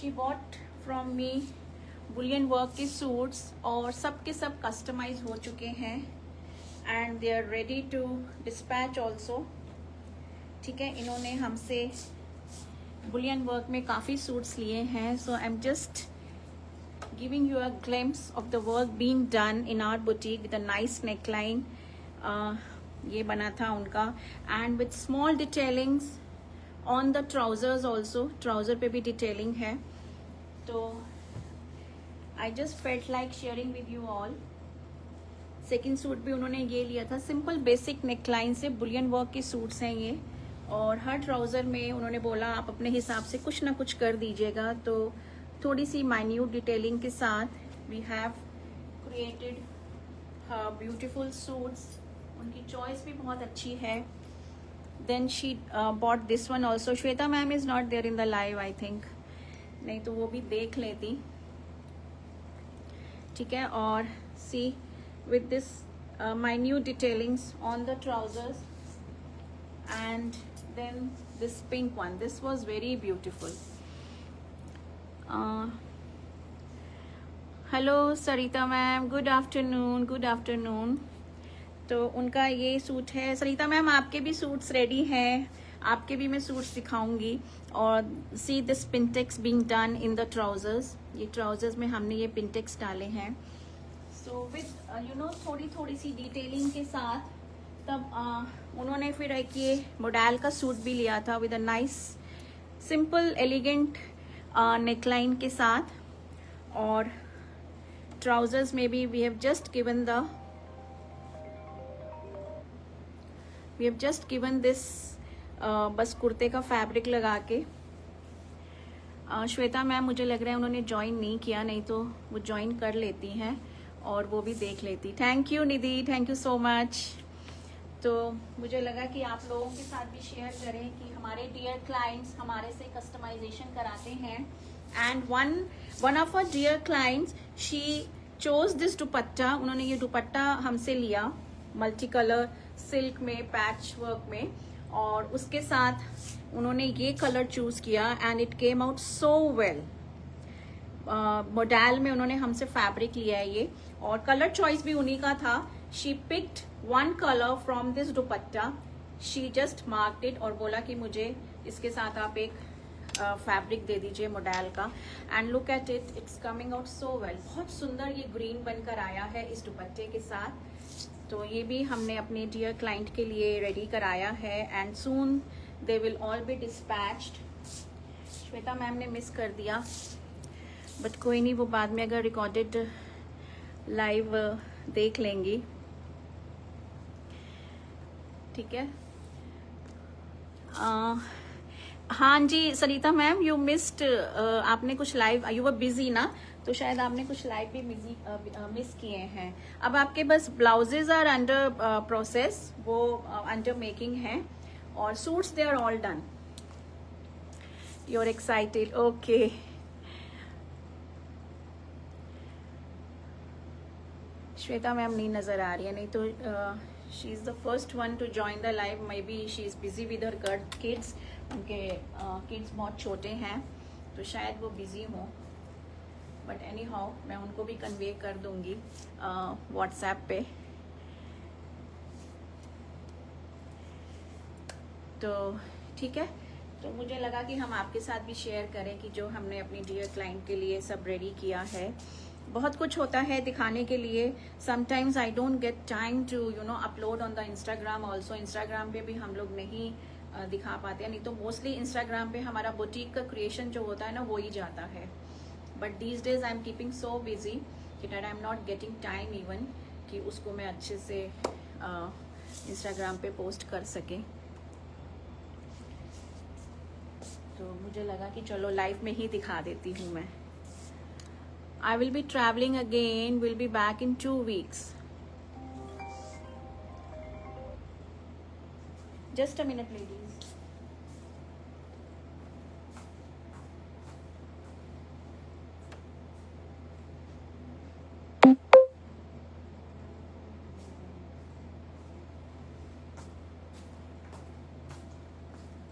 She bought from me bullion work के suits और सब के सब कस्टमाइज हो चुके हैं and they are ready to dispatch also. ठीक है, इन्होंने हमसे बुलियन वर्क में काफ़ी सूट्स लिए हैं, so I am just giving you a glimpse of the work being done in our boutique with a nice neckline. ये बना था उनका and with small detailings on the trousers also, trouser पे भी डिटेलिंग है। तो I just felt like sharing with you all. Second suit भी उन्होंने ये लिया था, सिंपल बेसिक नेकलाइन से बुलियन वर्क के सूट्स हैं ये, और हर ट्राउज़र में उन्होंने बोला आप अपने हिसाब से कुछ ना कुछ कर दीजिएगा, तो थोड़ी सी माइन्यूट डिटेलिंग के साथ we have created beautiful suits. उनकी चॉइस भी बहुत अच्छी है। Then she bought this one also. Shweta ma'am is not there in the live I think, नहीं तो वो भी देख लेती। ठीक है, और सी with this minute detailings on the trousers, and then this pink one, this was very beautiful. Hello Sarita ma'am, good afternoon, good afternoon. तो उनका ये सूट है। सरिता मैम आपके भी सूट्स रेडी हैं, आपके भी मैं सूट्स दिखाऊंगी। और see this Pintex being done in the trousers, ये ट्राउजर्स में हमने ये पिंटेक्स डाले हैं। सो विद थोड़ी थोड़ी सी डिटेलिंग के साथ तब उन्होंने फिर एक ये मॉडल का सूट भी लिया था with a nice simple elegant neckline के साथ, और ट्राउजर्स में भी we have just given this बस कुर्ते का फैब्रिक लगा के। श्वेता मैम मुझे लग रहा है उन्होंने ज्वाइन नहीं किया, नहीं तो वो ज्वाइन कर लेती हैं और वो भी देख लेती। Thank you Nidhi, thank you so much. तो मुझे लगा कि आप लोगों के साथ भी शेयर करें कि हमारे डियर क्लाइंट्स हमारे से कस्टमाइजेशन कराते हैं, and one of our dear clients she chose this dupatta. उन्होंने ये दुपट्टा हमसे लिया मल्टी कलर सिल्क में पैच वर्क में, और उसके साथ उन्होंने ये कलर चूज किया and it came out so well. Model में उन्होंने हमसे फैब्रिक लिया है ये, और कलर चॉइस भी उन्हीं का था। She picked one colour from this dupatta, she just marked it और बोला कि मुझे इसके साथ आप एक फैब्रिक दे दीजिए मॉडल का, and look at it, it's coming out so well. बहुत सुंदर ये ग्रीन बनकर आया है इस दुपट्टे के साथ। तो ये भी हमने अपने डियर क्लाइंट के लिए रेडी कराया है, and soon they will all B dispatched. Shweta ma'am ने मिस कर दिया, बट कोई नहीं, वो बाद में अगर रिकॉर्डेड लाइव देख लेंगी। ठीक है, हाँ जी सरिता मैम यू मिस्ड, आपने कुछ लाइव, यू वर बिजी ना, तो शायद आपने कुछ लाइव भी मिस किए हैं। अब आपके बस ब्लाउजेज आर अंडर प्रोसेस, वो अंडर मेकिंग है, और suits they are all done. You are excited, okay. Shweta ma'am नहीं नजर आ रही है, नहीं तो she is the first one to join the live, maybe she is busy with her kids. उनके किड्स बहुत छोटे हैं तो शायद वो बिजी हों, बट एनी हाउ मैं उनको भी कन्वे कर दूंगी व्हाट्सएप पे। तो ठीक है, तो मुझे लगा कि हम आपके साथ भी शेयर करें कि जो हमने अपनी डियर क्लाइंट के लिए सब रेडी किया है। बहुत कुछ होता है दिखाने के लिए, sometimes I don't get time to upload on the Instagram also. Instagram पे भी हम लोग नहीं दिखा पाते हैं, नहीं तो मोस्टली इंस्टाग्राम पे हमारा बुटीक का क्रिएशन जो होता है ना वो ही जाता है। But these days I am keeping so busy कि that I am not getting time even कि उसको मैं अच्छे से इंस्टाग्राम पे पोस्ट कर सके। तो मुझे लगा कि चलो लाइव में ही दिखा देती हूँ मैं। I will be traveling again, will be back in 2 weeks. Just a minute ladies.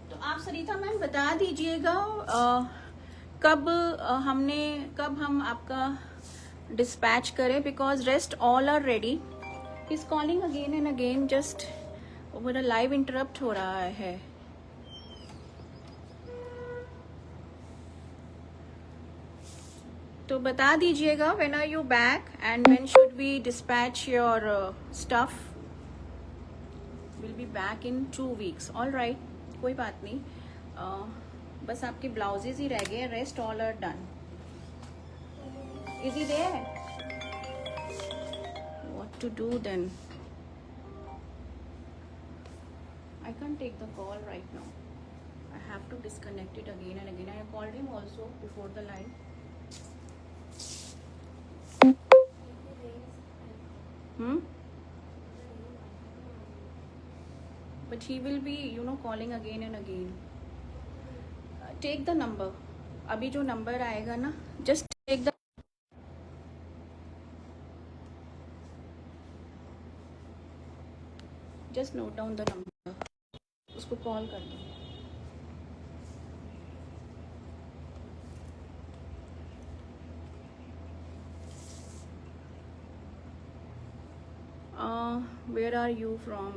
तो आप सरिता मैम बता दीजिएगा कब हम आपका डिस्पैच करें, because rest all are ready. Is calling again and again, just मेरा लाइव इंटरप्ट हो रहा है. तो बता दीजिएगा when are you back and when should we dispatch your stuff. Will be back in 2 weeks. All right, कोई बात नहीं. बस आपके ब्लाउजेज ही रह गए, rest all are done. Is he there? What to do then? I can't take the call right now. I have to disconnect it again and again. I called him also before the live. But he will be, calling again and again. Take the number. अभी जो number आएगा ना, just take the. Just note down the number. उसको call कर दो. Where are you from?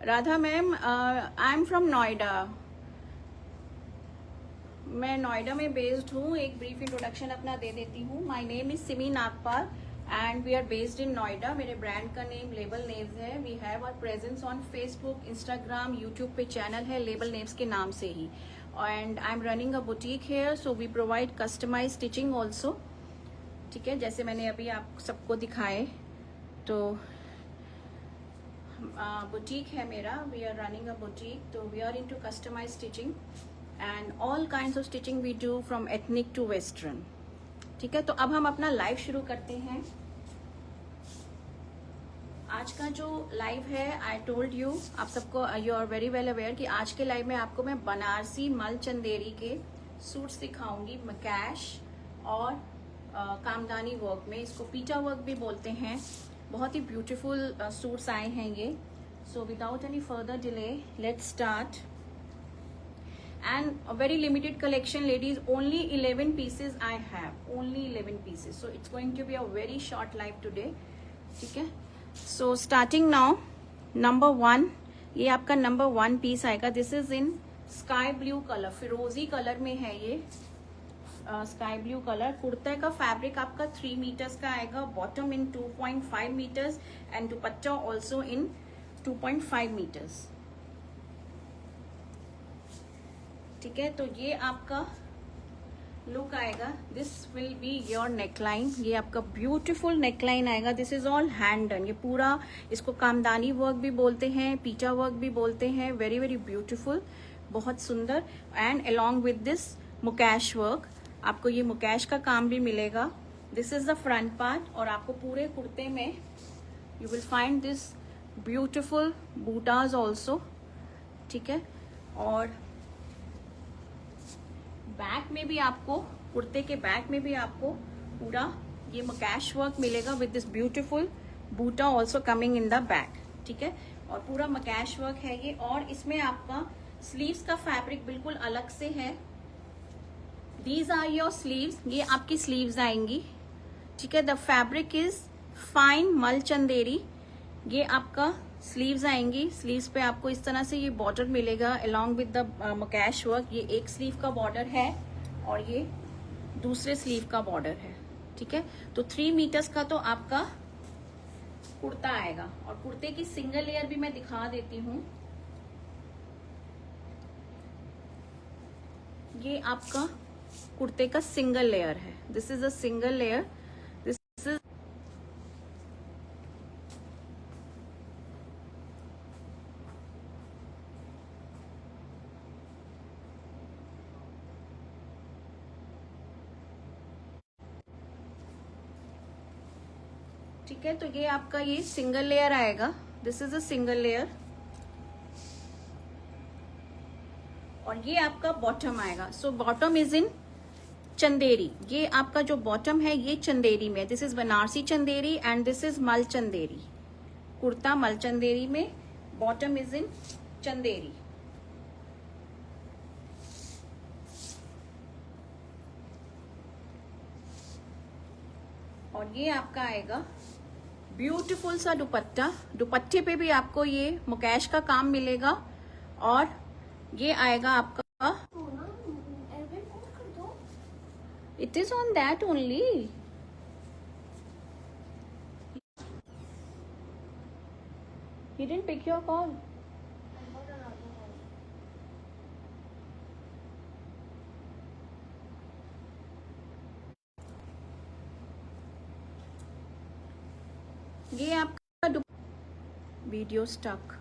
Radha ma'am, I am from Noida. मैं नोएडा में based हूँ. एक ब्रीफ इंट्रोडक्शन अपना दे देती हूँ. My name is Simi Nagpal and we are based in Noida. मेरे ब्रांड का नेम लेबल नेव्स है. We have our presence on Facebook, Instagram, YouTube पे चैनल है लेबल नेव्स के नाम से ही. And I am running a boutique here, so we provide customise stitching also. ठीक है, जैसे मैंने अभी आप सबको दिखाए. तो बुटीक है मेरा. We are running a boutique. तो we are into customise stitching and all kinds of stitching we do from ethnic to western. ठीक है, तो अब हम अपना लाइव शुरू करते हैं. आज का जो लाइव है, आई टोल्ड यू, आप सबको, you are very well aware कि आज के लाइव में आपको मैं बनारसी मल चंदेरी के सूट्स दिखाऊंगी. मकैश और कामदानी वर्क में, इसको पीटा वर्क भी बोलते हैं. बहुत ही ब्यूटीफुल सूट्स आए हैं ये. So without any further delay, let's start. And a very limited collection, ladies. Only 11 pieces I have. Only 11 pieces. So it's going to be a very short live today. ठीक है. So starting now, number 1. ये आपका number 1 piece आएगा. This is in sky blue color. फिरोजी colour में है ये. Sky blue colour. कुर्ते का फैब्रिक आपका 3 meters का आएगा. Bottom in 2.5 meters and dupatta also in 2.5 meters. ठीक है, तो ये आपका लुक आएगा. This will be your neckline. ये आपका ब्यूटीफुल नेकलाइन आएगा. This is all hand done. ये पूरा, इसको कामदानी वर्क भी बोलते हैं, पीटा वर्क भी बोलते हैं. वेरी वेरी ब्यूटीफुल, बहुत सुंदर. And along with this mukaish work, आपको ये मुकैश का काम भी मिलेगा. This is the front part. और आपको पूरे कुर्ते में you will find this beautiful butas also. ठीक है, और बैक में भी आपको, कुर्ते के बैक में भी आपको पूरा ये मकैश वर्क मिलेगा with this beautiful buta also coming in the back. ठीक है, और पूरा मकैश वर्क है ये. और इसमें आपका स्लीव्स का फैब्रिक बिल्कुल अलग से है. These are your sleeves. ये आपकी स्लीव्स आएंगी. ठीक है, the fabric is fine mul Chanderi. ये आपका स्लीव्स आएंगी. स्लीव्स पे आपको इस तरह से ये बॉर्डर मिलेगा along with the mukaish work. ये एक स्लीव का बॉर्डर है और ये दूसरे स्लीव का बॉर्डर है. ठीक है, तो 3 meters का तो आपका कुर्ता आएगा. और कुर्ते की सिंगल लेयर भी मैं दिखा देती हूँ. ये आपका कुर्ते का सिंगल लेयर है. This is a single layer. This is, ठीक है, तो ये आपका ये सिंगल लेयर आएगा. This is a single layer. और ये आपका बॉटम आएगा. So bottom is in Chanderi. ये आपका जो बॉटम है ये चंदेरी में. This is Banarasi Chanderi and this is मल चंदेरी. कुर्ता मल चंदेरी में, बॉटम इज इन चंदेरी. और ये आपका आएगा ब्यूटीफुल सा दुपट्टा। दुपट्टे पे भी आपको ये मुकेश का काम मिलेगा और ये आएगा आपका, it is on that only. He didn't pick your call. ये आपका video stuck.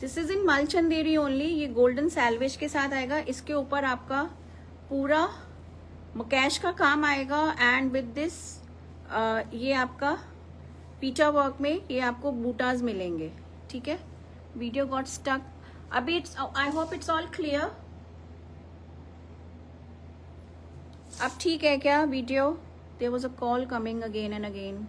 This is in mul Chanderi only. ये गोल्डन सैलवेज के साथ आएगा। इसके ऊपर आपका पूरा मुकेश का काम आएगा एंड विद दिस ये आपका पीटा वर्क में ये आपको बूटाज मिलेंगे। ठीक है, वीडियो गॉट स्टक। अभी it's, I hope it's all clear. अब ठीक है क्या video? There was a call coming again and again.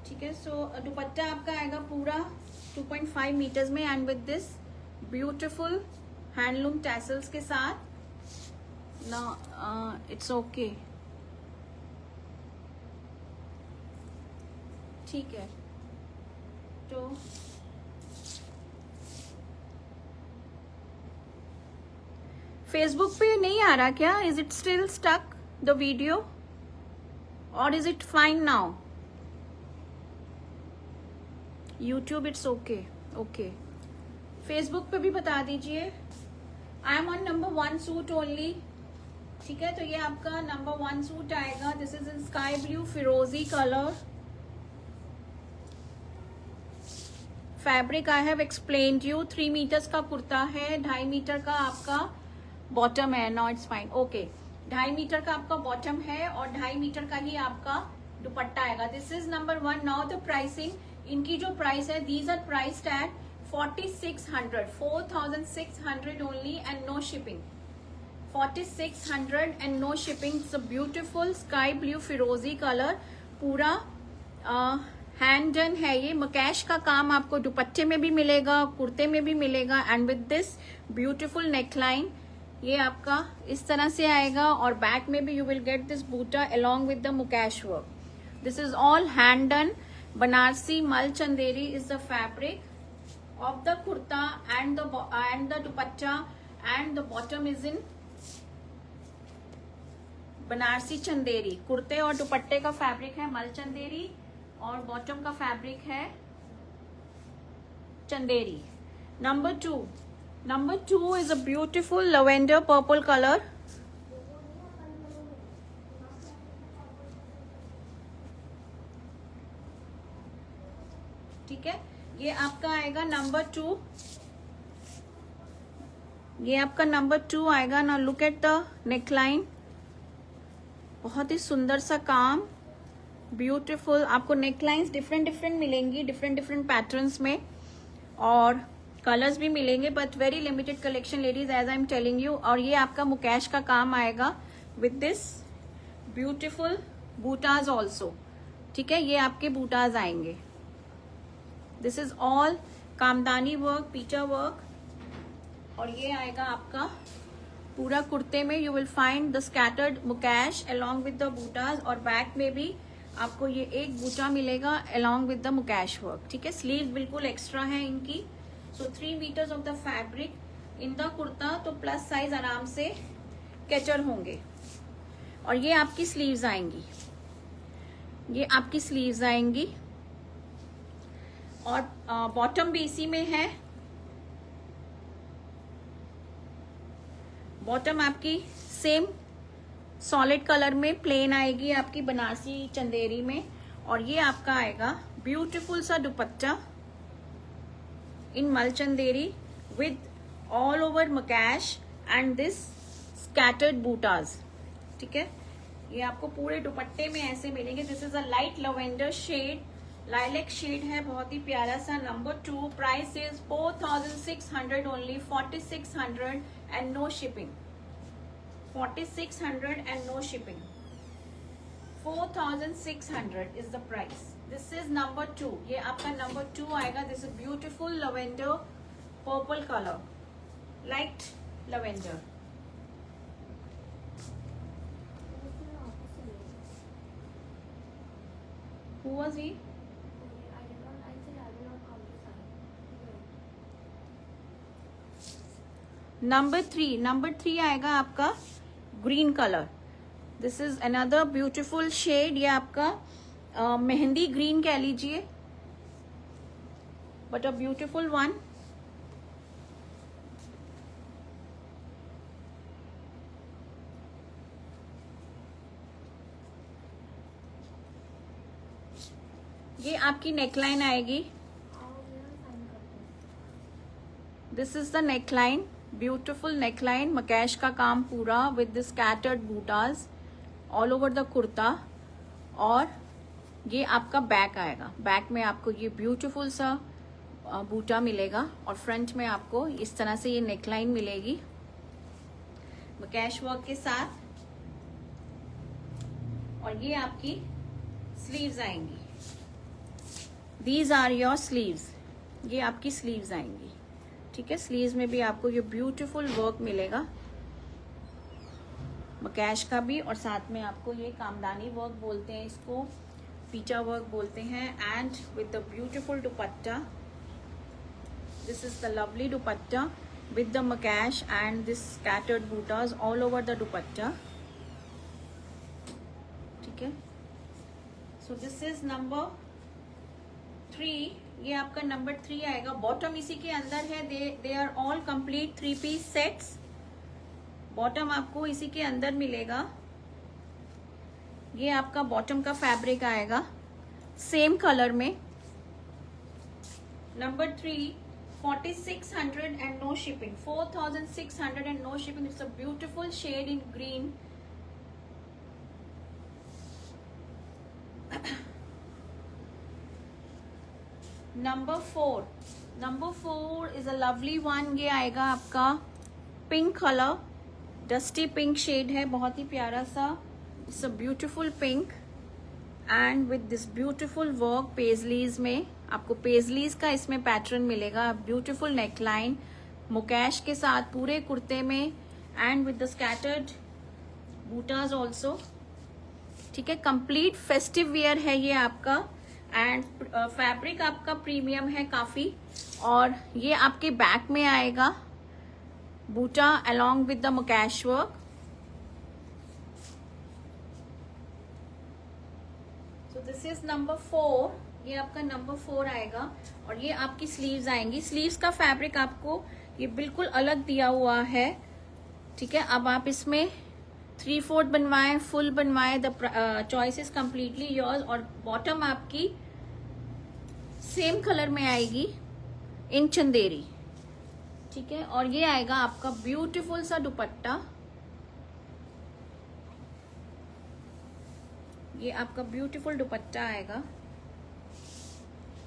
ठीक है, सो दुपट्टा आपका आएगा पूरा 2.5 मीटर्स में and with this beautiful handloom tassels के साथ ना। इट्स ओके, ठीक है। तो फेसबुक पे नहीं आ रहा क्या? Is it still stuck the video और is it fine now? YouTube it's okay, okay. Facebook पे भी बता दीजिए। I am on number 1 suit only. ठीक है, तो ये आपका नंबर 1 सूट आएगा। This is in sky blue फिरोजी colour. Fabric I have explained you. 3 metres का कुर्ता है, 2.5 मीटर का आपका बॉटम है। No it's fine, okay. 2.5 metre का आपका बॉटम है और 2.5 मीटर का ही आपका दुपट्टा आएगा। This is number 1। Now the pricing, इनकी जो प्राइस है, these are priced at 4600, 4600 only and no shipping. 4600 and no shipping. It's a beautiful sky blue फिरोजी कलर, पूरा हैंड डन है। ये मुकेश का काम आपको दुपट्टे में भी मिलेगा, कुर्ते में भी मिलेगा and with this beautiful neckline. ये आपका इस तरह से आएगा और बैक में भी you will get this buta along with the mukaish work. This is all hand done. Banarsi Mal Chanderi is the fabric of the kurta and the dupatta and the bottom is in Banarasi Chanderi. कुर्ते और दुपट्टे का fabric है मल चंदेरी और bottom का fabric है Chanderi. Number two is a beautiful lavender purple color. ठीक है, ये आपका आएगा नंबर 2। ये आपका नंबर 2 आएगा ना। लुक एट द नेकलाइन, बहुत ही सुंदर सा काम, ब्यूटीफुल। आपको नेकलाइंस डिफरेंट मिलेंगी, डिफरेंट पैटर्न्स में और कलर्स भी मिलेंगे, but very limited collection ladies, as I am telling you. और ये आपका मुकेश का काम आएगा with this beautiful butas also. ठीक है, ये आपके बूटाज आएंगे। This is all kamdani work, पीचा वर्क। और ये आएगा आपका पूरा कुर्ते में। You will find the scattered mukaish along with the butas और बैक में भी आपको ये एक बूटा मिलेगा along with the mukaish work. ठीक है, स्लीव बिल्कुल एक्स्ट्रा है इनकी। So 3 metres of the fabric in the kurta, तो प्लस साइज आराम से कैचर होंगे। और ये आपकी स्लीव्स आएंगी, ये आपकी स्लीव्स आएंगी और बॉटम भी इसी में है। बॉटम आपकी सेम सॉलिड कलर में प्लेन आएगी आपकी बनारसी चंदेरी में। और ये आपका आएगा ब्यूटीफुल सा dupatta in mul Chanderi with all over mukaish and this scattered butas. ठीक है, ये आपको पूरे दुपट्टे में ऐसे मिलेंगे। This is a light lavender shade, lilac shade है, बहुत ही प्यारा सा। Number 2, price is 4600 only, 4600 and no shipping. 4600 and no shipping, 4600 is the price. This is number 2. ये आपका नंबर 2 आएगा. This is beautiful lavender purple colour, light lavender. Who was he? Number 3 आएगा आपका green colour. This is another beautiful shade. ये आपका mehndi green कह लीजिए, बट अ ब्यूटिफुल वन. ये आपकी नेकलाइन आएगी. This is the neckline, beautiful neckline, mukaish का काम पूरा with the scattered butas all over the kurta. और ये आपका बैक आएगा. बैक में आपको ये ब्यूटिफुल सा बूटा मिलेगा और फ्रंट में आपको इस तरह से ये नेकलाइन मिलेगी मकैश वर्क के साथ. और ये आपकी स्लीव्स आएंगी. These are your sleeves. ये आपकी स्लीव्स आएंगी. ठीक है, स्लीव्स में भी आपको ये ब्यूटीफुल वर्क मिलेगा मकैश का भी, और साथ में आपको ये कामदानी वर्क बोलते हैं इसको, पीचा वर्क बोलते हैं. And with the beautiful dupatta. This is the lovely dupatta with the mukaish and this scattered butas all over the dupatta. ठीक है, सो दिस इज नंबर 3. ये आपका नंबर 3 आएगा. बॉटम इसी के अंदर है. They are all complete 3 piece sets. Bottom आपको इसी के अंदर मिलेगा. ये आपका बॉटम का फैब्रिक आएगा सेम कलर में. Number 3, 4600 and no shipping. 4600 and no shipping. It's a beautiful shade in green. Number 4 is a lovely one. ये आएगा आपका pink colour, dusty pink shade है, बहुत ही प्यारा सा. It's a beautiful pink and with this beautiful work paisleys में. आपको पेजलीज का इसमें पैटर्न मिलेगा. ब्यूटिफुल नेकलाइन मुकैश के साथ पूरे कुर्ते में and with the scattered butas also. ठीक है, कंप्लीट फेस्टिव वेयर है ये आपका. एंड फैब्रिक आपका प्रीमियम है काफी. और ये आपके बैक में आएगा बूटा along with the mukaish work. So this is number 4. ये आपका नंबर 4 आएगा. और ये आपकी स्लीव्स आएंगी. स्लीव्स का फैब्रिक आपको ये बिल्कुल अलग दिया हुआ है. ठीक है, अब आप इसमें 3/4 बनवाएं, फुल बनवाएं, the choice is completely yours. और बॉटम आपकी सेम कलर में आएगी इन चंदेरी. ठीक है, और ये आएगा आपका ब्यूटीफुल सा दुपट्टा. ये आपका ब्यूटीफुल दुपट्टा आएगा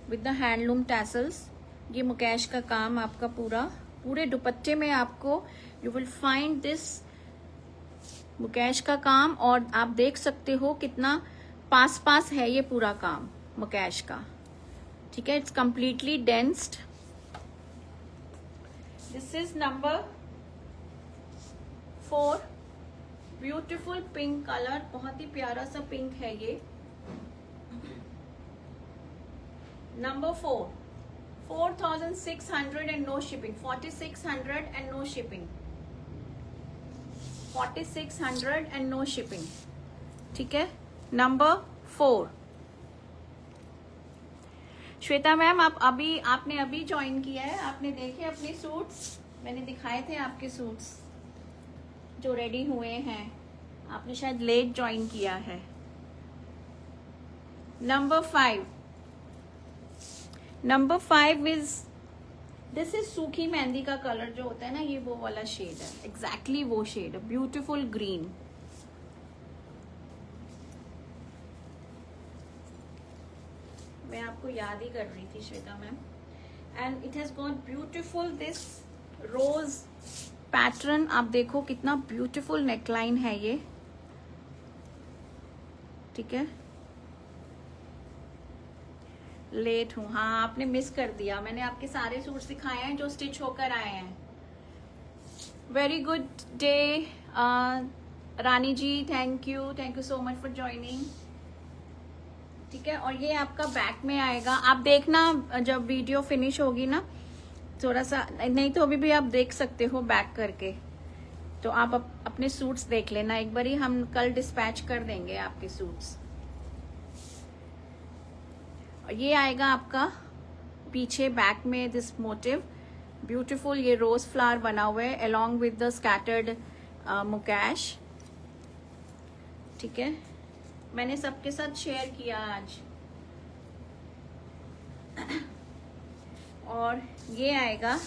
विद द हैंडलूम टैसल्स. ये मुकैश का काम आपका पूरे दुपट्टे में आपको you will find this mukaish का काम. और आप देख सकते हो कितना पास है ये पूरा काम मुकैश का. ठीक है, it's completely densed. This is number 4. Beautiful pink colour, बहुत ही प्यारा सा पिंक है ये. Number 4, 4600 and no shipping. 4600 and no shipping. 4600 and no shipping. ठीक है, नंबर 4. श्वेता मैम, आपने अभी ज्वाइन किया है. आपने देखे अपने सूट्स? मैंने दिखाए थे आपके सूट्स जो रेडी हुए हैं. आपने शायद लेट ज्वाइन किया है. Number 5. Number 5 is this is सूखी मेहंदी का कलर जो होता है ना, ये वो वाला शेड है. एग्जैक्टली वो शेड, ब्यूटीफुल ग्रीन. मैं आपको याद ही कर रही थी Shweta ma'am. And it has got beautiful this rose pattern. आप देखो कितना ब्यूटीफुल नेकलाइन है ये. ठीक है, लेट हूँ, हाँ आपने मिस कर दिया, मैंने आपके सारे सूट्स दिखाए हैं जो स्टिच होकर आए हैं। Very good day Rani ji, thank you so much for joining. ठीक है, और ये आपका बैक में आएगा, आप देखना जब वीडियो फिनिश होगी ना, थोड़ा सा, नहीं तो अभी भी आप देख सकते हो बैक करके, तो आप अपने सूट्स देख लेना एक बारी, हम कल डिस्पैच कर देंगे आपके सूट्स। ये आएगा आपका पीछे बैक में दिस मोटिव ब्यूटीफुल, ये रोज फ्लावर बना हुआ है along with the scattered mukaish. ठीक है, मैंने सबके साथ शेयर किया आज। और ये आएगा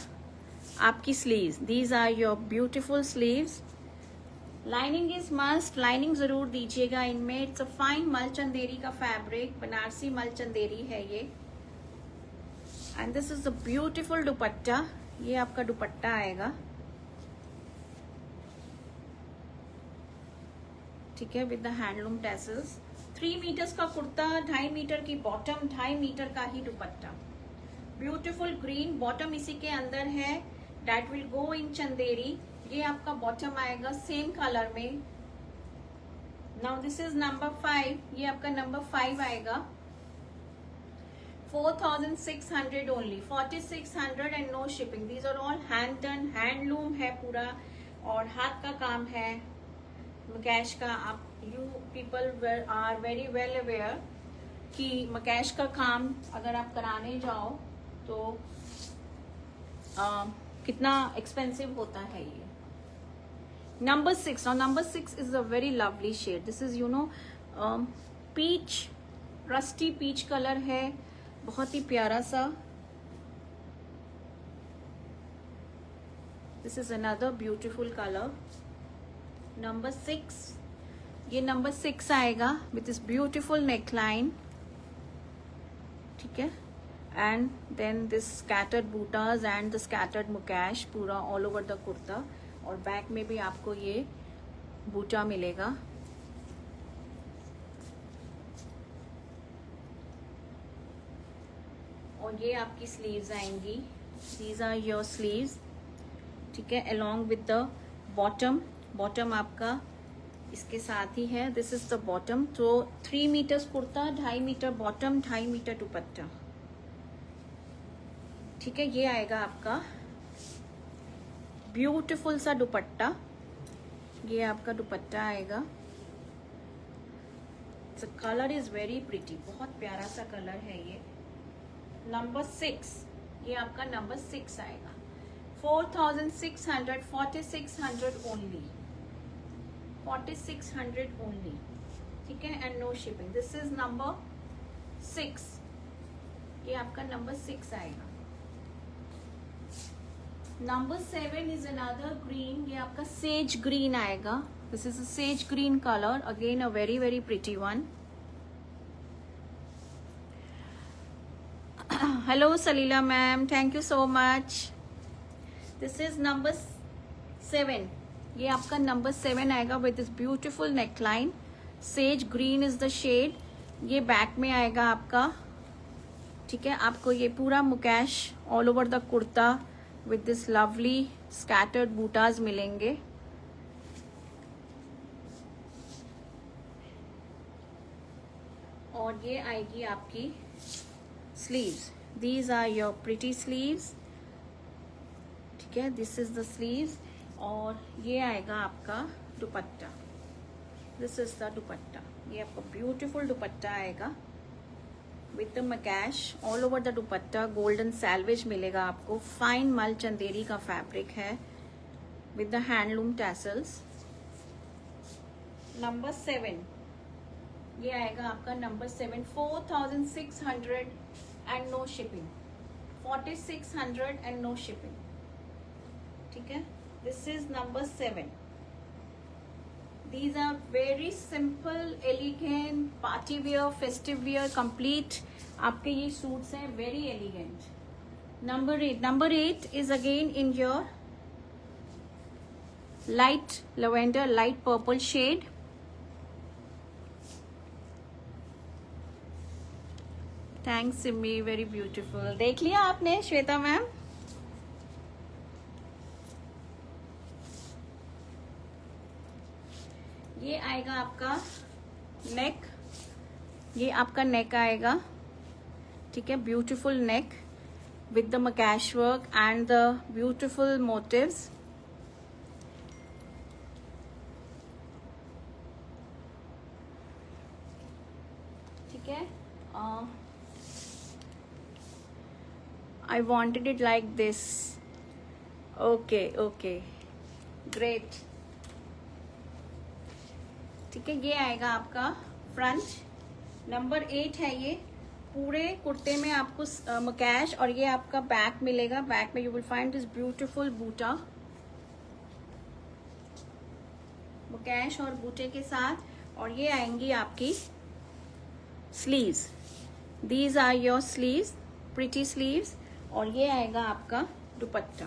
आपकी sleeves, these are your beautiful sleeves. Lining is must, lining जरूर दीजिएगा इनमें। It's a fine mul Chanderi का फैब्रिक, बनारसी मल चंदेरी है ये। And this is the beautiful dupatta, ये आपका दुपट्टा आएगा। ठीक है, with the handloom tassels. 3 metres का कुर्ता, 2.5 मीटर की बॉटम, 2.5 मीटर का ही दुपट्टा। ब्यूटीफुल ग्रीन बॉटम इसी के अंदर है, that will go in Chanderi. ये आपका बॉटम आएगा सेम कलर में। नाउ दिस इज नंबर 5, ये आपका नंबर 5 आएगा। 4600 only, 4600 and no shipping. These are all hand done, handloom है पूरा और हाथ का काम है मकैश का। आप you people are very well aware कि मकैश का काम अगर आप कराने जाओ तो कितना एक्सपेंसिव होता है ये। नंबर 6, और number 6 is a very lovely shade. This is peach, rusty peach colour है, बहुत ही प्यारा सा। This is another beautiful colour. Number 6, ये नंबर 6 आएगा विथ दिस ब्यूटीफुल नेकलाइन। ठीक है, and then this scattered butas and the scattered mukaish पूरा ऑल ओवर द कुर्ता, और बैक में भी आपको ये बूटा मिलेगा। और ये आपकी स्लीव्स आएंगी, दीज आर योर स्लीव्स। ठीक है, along with the bottom, bottom आपका इसके साथ ही है। This is the bottom. तो 3 metres kurta, 2.5 metre bottom, 2.5 metre dupatta. ठीक है, ये आएगा आपका ब्यूटीफुल सा दुपट्टा, ये आपका दुपट्टा आएगा। The colour is very pretty, बहुत प्यारा सा कलर है ये। नंबर 6, ये आपका नंबर 6 आएगा। 4600, 4600 ओनली, 4600 ओनली। ठीक है, and no shipping. This is number 6, ये आपका नंबर 6 आएगा। नंबर 7 इज अनदर ग्रीन, ये आपका सेज ग्रीन आएगा। This is a sage green colour, again a very very pretty one. Hello Salila ma'am, thank you so much. This is number 7, ये आपका number 7 आएगा with this beautiful neckline. Sage green is the shade, ये back में आएगा आपका। ठीक है, आपको ये पूरा mukaish all over the kurta with this lovely scattered butas मिलेंगे। और ये आएगी आपकी sleeves, these are your pretty sleeves. ठीक है, दिस इज द स्लीव्स। और ये आएगा आपका dupatta, this is the dupatta. ये आपका ब्यूटीफुल दुपट्टा आएगा with the mukaish all over the dupatta. Golden selvage मिलेगा आपको, फाइन मल चंदेरी का फैब्रिक है with the handloom tassels. Number 7, ये आएगा आपका number 7, 4600 and no shipping, 4600 and no shipping. ठीक है, this is number 7। These are very simple, elegant, party wear, festive wear, complete आपके ये सूट्स हैं, very elegant. Number 8 is again in your light lavender, light purple shade. Thanks Simi, very beautiful. देख लिया आपने Shweta ma'am? ये आएगा आपका नेक, ये आपका नेक आएगा, ठीक है, beautiful neck with the mukaish work and the beautiful motifs. ठीक है, I wanted it like this. Okay, okay, great. ठीक है, ये आएगा आपका फ्रंट। नंबर 8 है ये। पूरे कुर्ते में आपको मकैश और ये आपका बैक मिलेगा। बैक में you will find this beautiful buta, mukaish और बूटे के साथ। और ये आएंगी आपकी sleeves. These are your sleeves, pretty sleeves. और ये आएगा आपका दुपट्टा।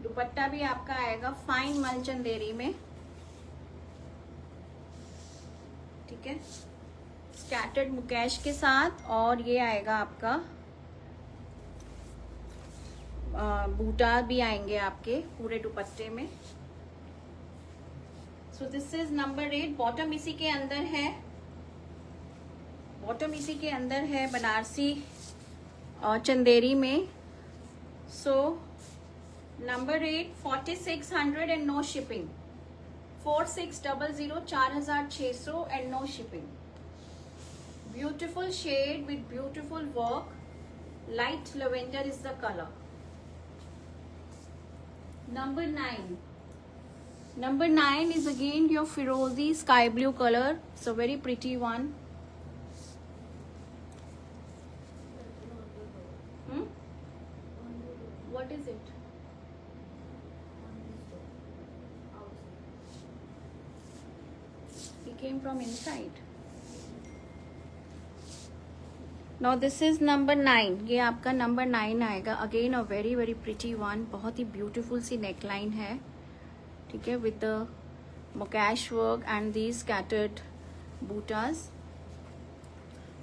दुपट्टा भी आपका आएगा फाइन मलचंदेरी में, ठीक है, स्कैटर्ड मुकेश के साथ। और ये आएगा आपका बूटा भी आएंगे आपके पूरे दुपट्टे में। सो दिस इज नंबर 8। बॉटम इसी के अंदर है, बॉटम इसी के अंदर है बनारसी चंदेरी में। So number 8 4600 and no shipping. 4600 4600 and no shipping. Beautiful shade with beautiful work, light lavender is the colour. Number 9, number 9 is again your Firozi sky blue color. It's a very pretty one. What is it? He came from inside. Now this is number 9. ये आपका number 9 आएगा। Again a very very pretty one. बहुत ही beautiful सी neckline है, ठीक है, with the mukaish work and the scattered butas.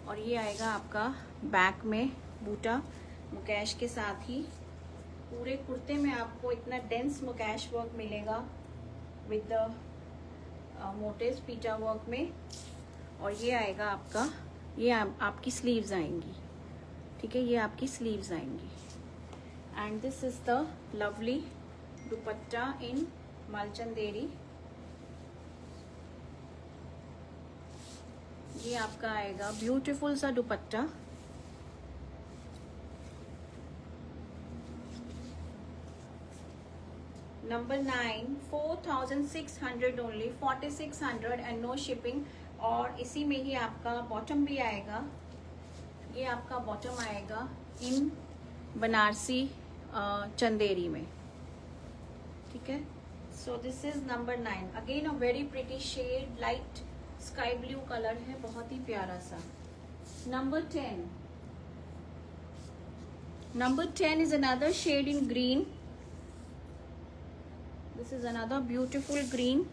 और ये आएगा आपका बैक में बूटा मोकैश के साथ ही। पूरे कुर्ते में आपको इतना डेंस मोकैश वर्क मिलेगा विद द मोटिव्स पीटा वर्क में। और ये आएगा आपका, ये आपकी स्लीव्स आएंगी, ठीक है, ये आपकी स्लीव्स आएंगी। And this is the lovely dupatta in mul Chanderi. ये आपका आएगा ब्यूटीफुल सा dupatta. Number 9 4600 only, 4600 and no shipping. और इसी में ही आपका बॉटम भी आएगा। ये आपका बॉटम आएगा इन बनारसी चंदेरी में, ठीक है। So this is number 9. Again a very pretty shade, light sky blue color है, बहुत ही प्यारा सा। Number 10. Number 10 is another shade in green. This is another beautiful green.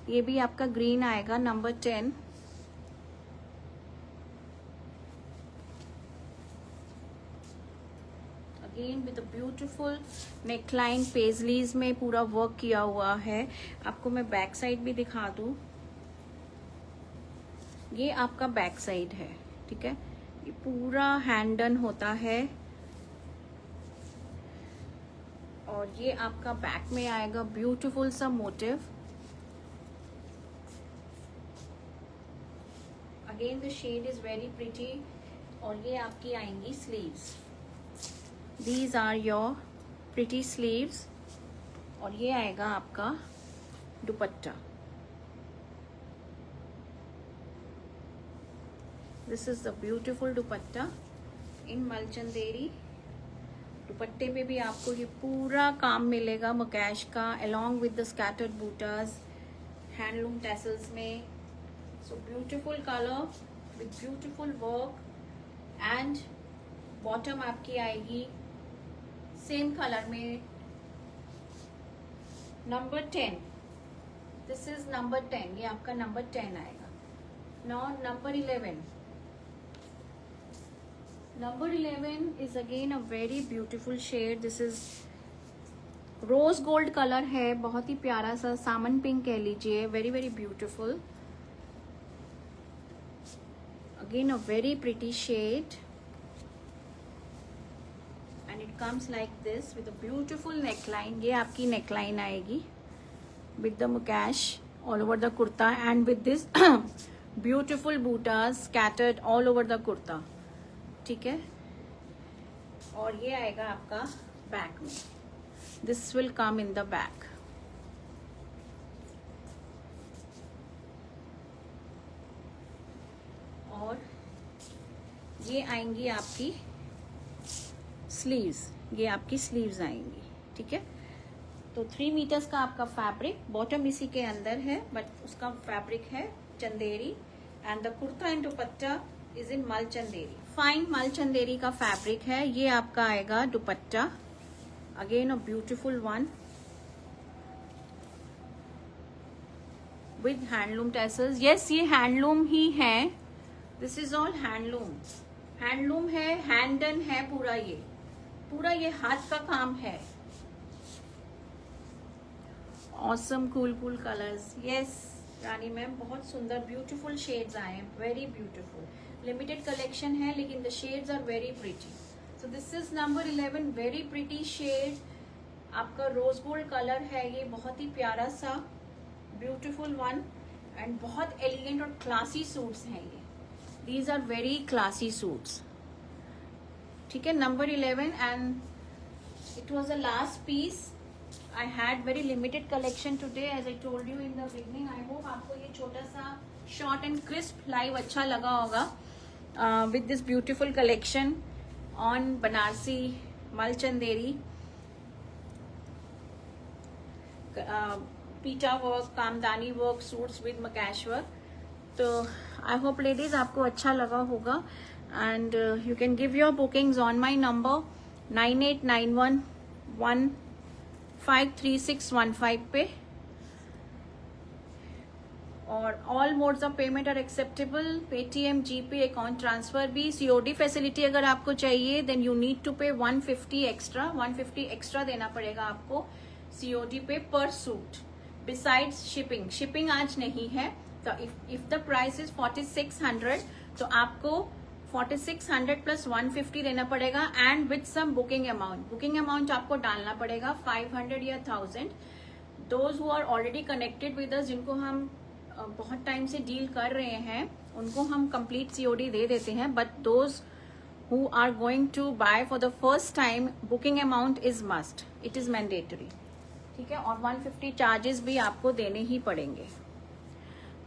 ये भी आपका green आएगा, number 10. Again with a beautiful neckline, पेजलीज में पूरा वर्क किया हुआ है। आपको मैं बैक साइड भी दिखा दूं। ये आपका बैक साइड है, ठीक है, ये पूरा हैंड डन होता है। और ये आपका बैक में आएगा ब्यूटीफुल सा motive. Again the shade is very pretty. और ये आपकी आएंगी sleeves. These are your pretty sleeves। और ये आएगा आपका दुपट्टा। This is the beautiful dupatta in मलचंदेरी। दुपट्टे पे भी आपको ये पूरा काम मिलेगा मकैश का, along with the scattered bootas, handloom tassels में। So beautiful color with beautiful work and bottom आपकी आएगी सेम कलर में। Number 10, this is number 10। ये आपका नंबर 10 आएगा। Now number 11. Number 11 is again a very beautiful shade. This is rose gold colour है, बहुत ही प्यारा सा सामन पिंक कह लीजिए. Very very beautiful. Again a very pretty shade and it comes like this with a beautiful neckline. ये आपकी neckline आएगी with the mukaish all over the kurta and with this beautiful butas scattered all over the kurta. ठीक है, और ये आएगा आपका back में. This will come in the back. और ये आएंगी आपकी स्लीव्स. ये आपकी स्लीव्स आएंगी. ठीक है, तो 3 मीटर्स का आपका फैब्रिक. बॉटम इसी के अंदर है बट उसका फैब्रिक है Chanderi and the kurta and dupatta is in mul Chanderi. Fine mul Chanderi का फैब्रिक है. ये आपका आएगा दुपट्टा. Again a beautiful one with handloom tassels. Yes, ये हैंडलूम ही है. This is all handloom. Handloom है, हैंड डन है पूरा. ये हाथ का काम है. Awesome cool colours. यस रानी मैम, बहुत सुंदर ब्यूटीफुल शेड्स आए हैं. Very beautiful. लिमिटेड कलेक्शन है लेकिन the shades are very pretty. So this is number 11. Very pretty shade. आपका रोज गोल्ड कलर है. ये बहुत ही प्यारा सा ब्यूटीफुल वन एंड बहुत एलिगेंट और क्लासी सूट्स हैं ये. These are very classy suits. ठीक है, number 11 and it was the last piece. I had very limited collection today as I told you in the beginning. I hope आपको ये छोटा सा short and crisp live अच्छा लगा होगा with this beautiful collection on Banarsi Mal Chanderi pita work, kamdani work suits with makash work. तो I hope ladies आपको अच्छा लगा होगा and you can give your bookings on my number 9891153615 पे. और all modes of payment are acceptable. Paytm, GPay, account transfer भी. COD facility अगर आपको चाहिए देन यू नीड टू पे 150 एक्स्ट्रा. 150 एक्स्ट्रा देना पड़ेगा आपको सीओडी पे पर सूट बिसाइड्स शिपिंग. शिपिंग आज नहीं है. तो इफ द प्राइस इज 4600 तो आपको 4600 प्लस 150 देना पड़ेगा and with some booking amount. Booking amount आपको डालना पड़ेगा 500 या 1000. Those who are already connected with us, जिनको हम बहुत टाइम से डील कर रहे हैं, उनको हम कंप्लीट सीओडी दे देते हैं. But those who are going to buy for the first time, booking amount is must. It is mandatory. ठीक है, और 150 चार्जेस भी आपको देने ही पड़ेंगे.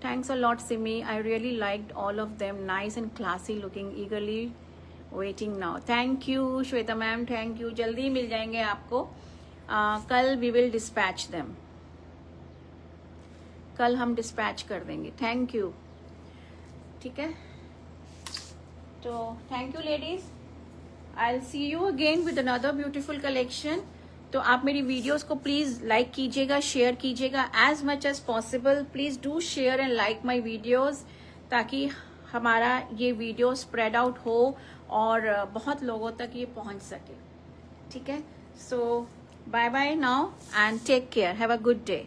Thanks a lot, Simi. I really liked all of them. Nice and classy looking. Eagerly waiting now. Thank you, Shweta ma'am. Thank you. जल्दी मिल जाएंगे आपको. कल we will dispatch them. कल हम dispatch कर देंगे. Thank you. ठीक है. तो thank you, ladies. I'll see you again with another beautiful collection. तो आप मेरी वीडियोस को प्लीज लाइक कीजिएगा, शेयर कीजिएगा as much as possible. Please do share and like my videos ताकि हमारा ये वीडियो स्प्रेड आउट हो और बहुत लोगों तक ये पहुंच सके. ठीक है, so bye bye now and take care. Have a good day.